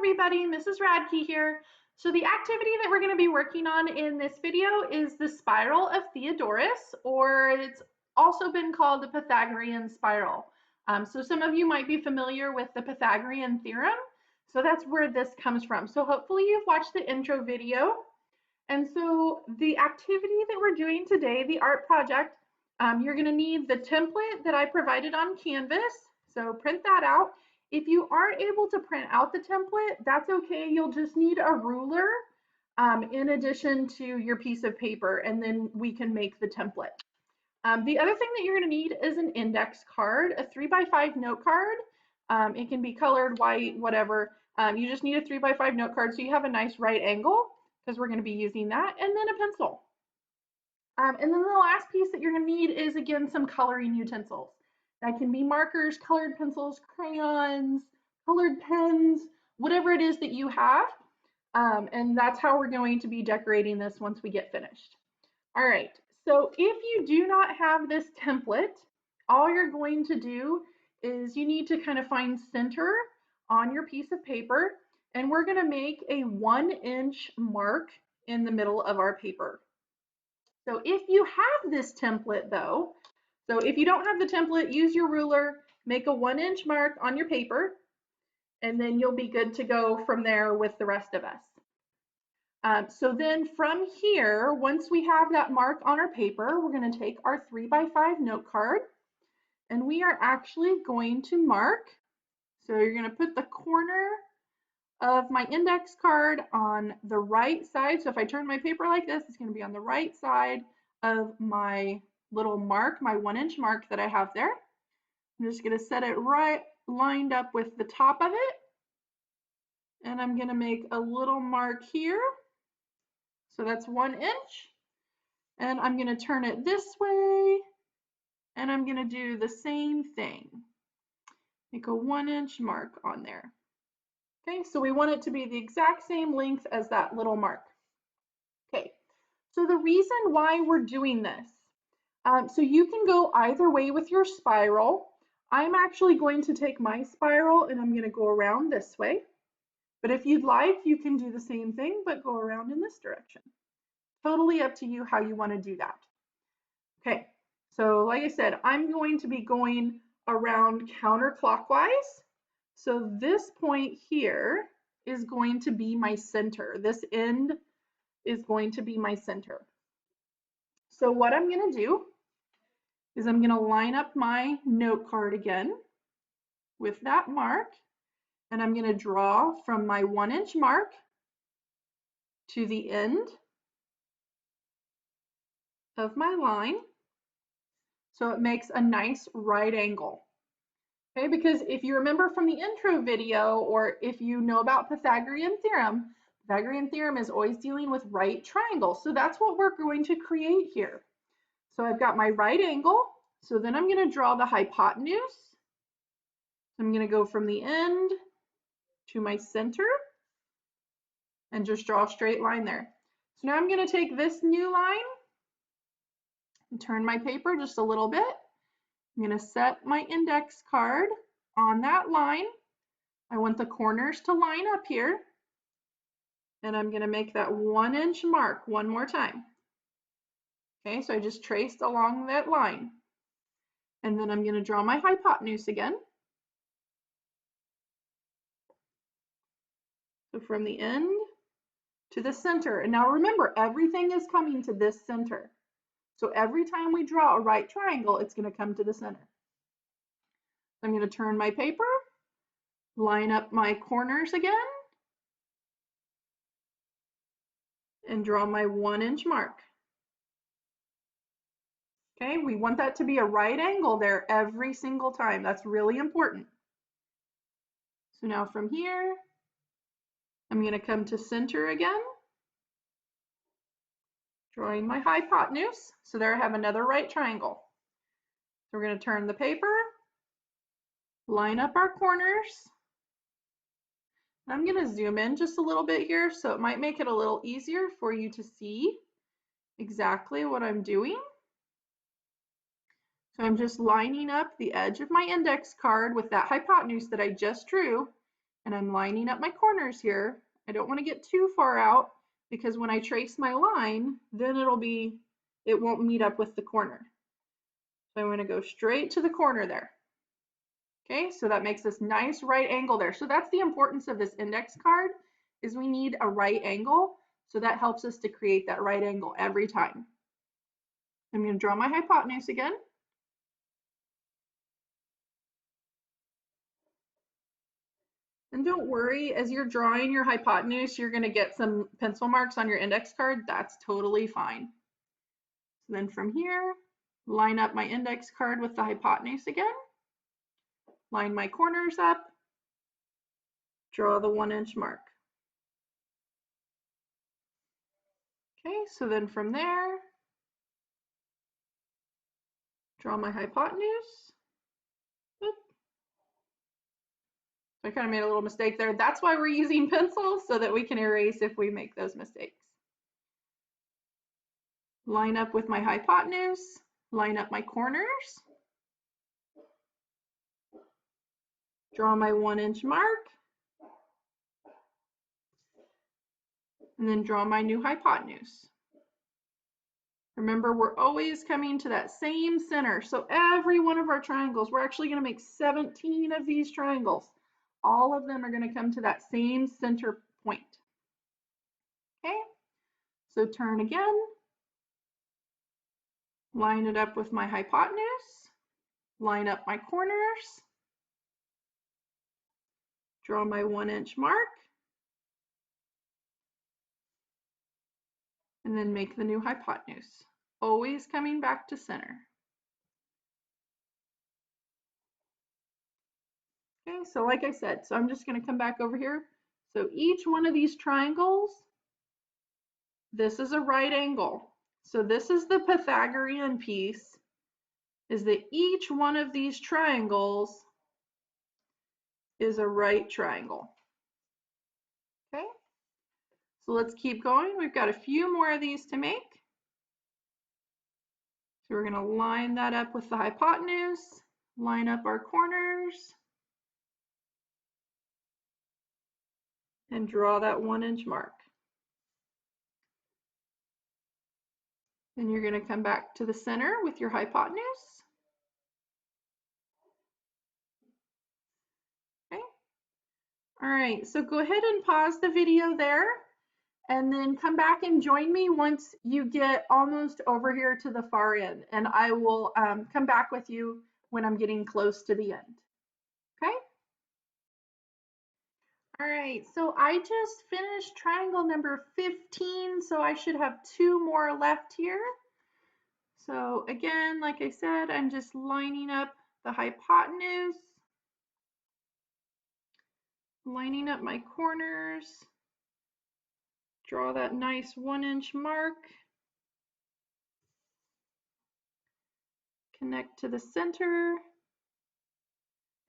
everybody, Mrs. Radke here. So the activity that we're going to be working on in this video is the spiral of Theodorus, or it's also been called the Pythagorean spiral. So some of you might be familiar with the Pythagorean theorem. So that's where this comes from. So hopefully you've watched the intro video. And so the activity that we're doing today, the art project, you're going to need the template that I provided on Canvas. So print that out. If you aren't able to print out the template, that's okay. You'll just need a ruler in addition to your piece of paper, and then we can make the template. The other thing that you're going to need is an index card, a 3x5 note card. It can be colored, white, whatever. You just need a 3x5 note card so you have a nice right angle, because we're going to be using that, and then a pencil. And then the last piece that you're going to need is, again, some coloring utensils. That can be markers, colored pencils, crayons, colored pens, whatever it is that you have. And that's how we're going to be decorating this once we get finished. All right, so if you do not have this template, all you're going to do is you need to kind of find center on your piece of paper, and we're going to make a 1-inch mark in the middle of our paper. So if you have this template though, so if you don't have the template, use your ruler, make a 1-inch mark on your paper, and then you'll be good to go from there with the rest of us. So then from here, once we have that mark on our paper, we're going to take our 3x5 note card, and we are actually going to mark. So you're going to put the corner of my index card on the right side. So if I turn my paper like this, it's going to be on the right side of my little mark, my 1-inch mark that I have there. I'm just going to set it right lined up with the top of it. And I'm going to make a little mark here. So that's 1 inch. And I'm going to turn it this way. And I'm going to do the same thing. Make a 1-inch mark on there. Okay, so we want it to be the exact same length as that little mark. Okay, so the reason why we're doing this, so you can go either way with your spiral. I'm actually going to take my spiral and I'm going to go around this way. But if you'd like, you can do the same thing, but go around in this direction. Totally up to you how you want to do that. Okay, so like I said, I'm going to be going around counterclockwise. So this point here is going to be my center. This end is going to be my center. So what I'm going to do is I'm going to line up my note card again with that mark, and I'm going to draw from my 1-inch mark to the end of my line. So it makes a nice right angle. Okay, because if you remember from the intro video, or if you know about Pythagorean theorem is always dealing with right triangles. So that's what we're going to create here. So I've got my right angle. So then I'm going to draw the hypotenuse. I'm going to go from the end to my center and just draw a straight line there. So now I'm going to take this new line and turn my paper just a little bit. I'm going to set my index card on that line. I want the corners to line up here. And I'm going to make that 1-inch mark one more time. Okay, so I just traced along that line. And then I'm going to draw my hypotenuse again. So from the end to the center. And now remember, everything is coming to this center. So every time we draw a right triangle, it's going to come to the center. I'm going to turn my paper, line up my corners again, and draw my 1-inch mark. Okay, we want that to be a right angle there every single time. That's really important. So now from here, I'm going to come to center again, drawing my hypotenuse. So there I have another right triangle. So we're going to turn the paper, line up our corners. I'm going to zoom in just a little bit here, so it might make it a little easier for you to see exactly what I'm doing. So I'm just lining up the edge of my index card with that hypotenuse that I just drew, and I'm lining up my corners here. I don't want to get too far out because when I trace my line, then it won't meet up with the corner. So I'm going to go straight to the corner there. Okay, so that makes this nice right angle there. So that's the importance of this index card, is we need a right angle. So that helps us to create that right angle every time. I'm going to draw my hypotenuse again. And don't worry, as you're drawing your hypotenuse, you're going to get some pencil marks on your index card. That's totally fine. So then from here, line up my index card with the hypotenuse again. Line my corners up. Draw the 1-inch mark. Okay, so then from there, draw my hypotenuse. Oop. So I kind of made a little mistake there. That's why we're using pencils, so that we can erase if we make those mistakes. Line up with my hypotenuse, line up my corners. Draw my 1-inch mark. And then draw my new hypotenuse. Remember, we're always coming to that same center. So every one of our triangles, we're actually going to make 17 of these triangles. All of them are going to come to that same center point. Okay, so turn again. Line it up with my hypotenuse. Line up my corners. Draw my 1-inch mark. And then make the new hypotenuse. Always coming back to center. Okay, so like I said, so I'm just going to come back over here. So each one of these triangles, this is a right angle. So this is the Pythagorean piece, is that each one of these triangles is a right triangle. Okay, so let's keep going. We've got a few more of these to make. So we're going to line that up with the hypotenuse, line up our corners, and draw that 1-inch mark. Then you're going to come back to the center with your hypotenuse. Okay. All right, so go ahead and pause the video there and then come back and join me once you get almost over here to the far end, and I will come back with you when I'm getting close to the end. Okay? All right, so I just finished triangle number 15, so I should have 2 more left here. So again, like I said, I'm just lining up the hypotenuse, lining up my corners, draw that nice 1-inch mark, connect to the center,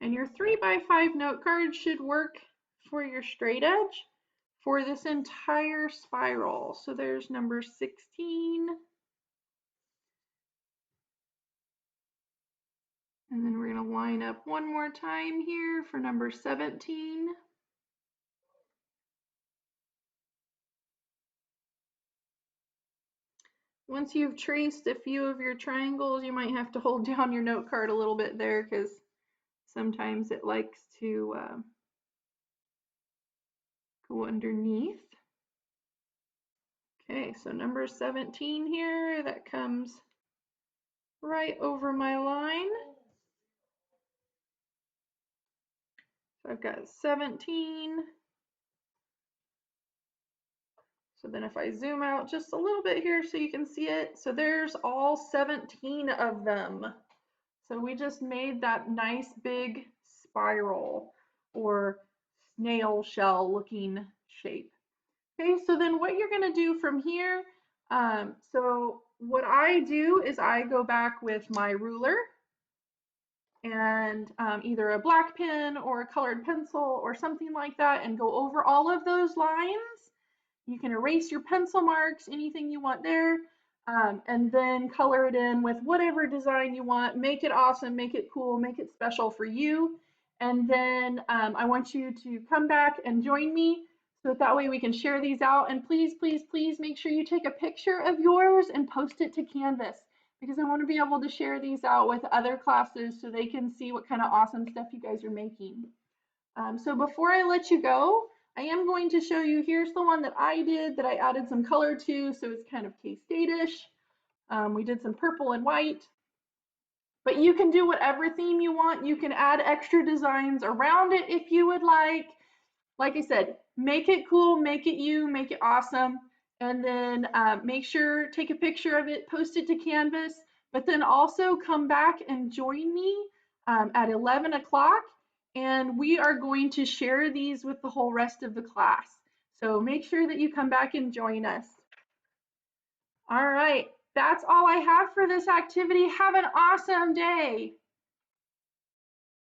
and your 3x5 note card should work for your straight edge for this entire spiral. So there's number 16. And then we're going to line up one more time here for number 17. Once you've traced a few of your triangles, you might have to hold down your note card a little bit there because sometimes it likes to go underneath. Okay, so number 17 here, that comes right over my line. So I've got 17. So then if I zoom out just a little bit here so you can see it, so there's all 17 of them. So we just made that nice big spiral or snail shell looking shape. Okay, so then what you're going to do from here, so what I do is I go back with my ruler and either a black pen or a colored pencil or something like that and go over all of those lines. You can erase your pencil marks, anything you want there, and then color it in with whatever design you want. Make it awesome, make it cool, make it special for you. And then I want you to come back and join me so that way we can share these out. And please, please, please make sure you take a picture of yours and post it to Canvas because I want to be able to share these out with other classes so they can see what kind of awesome stuff you guys are making. So before I let you go, I am going to show you, here's the one that I did that I added some color to, so it's kind of K-State-ish. We did some purple and white, but you can do whatever theme you want. You can add extra designs around it if you would like. Like I said, make it cool, make it you, make it awesome, and then make sure, take a picture of it, post it to Canvas, but then also come back and join me at 11 o'clock, and we are going to share these with the whole rest of the class. So make sure that you come back and join us. All right, that's all I have for this activity. Have an awesome day.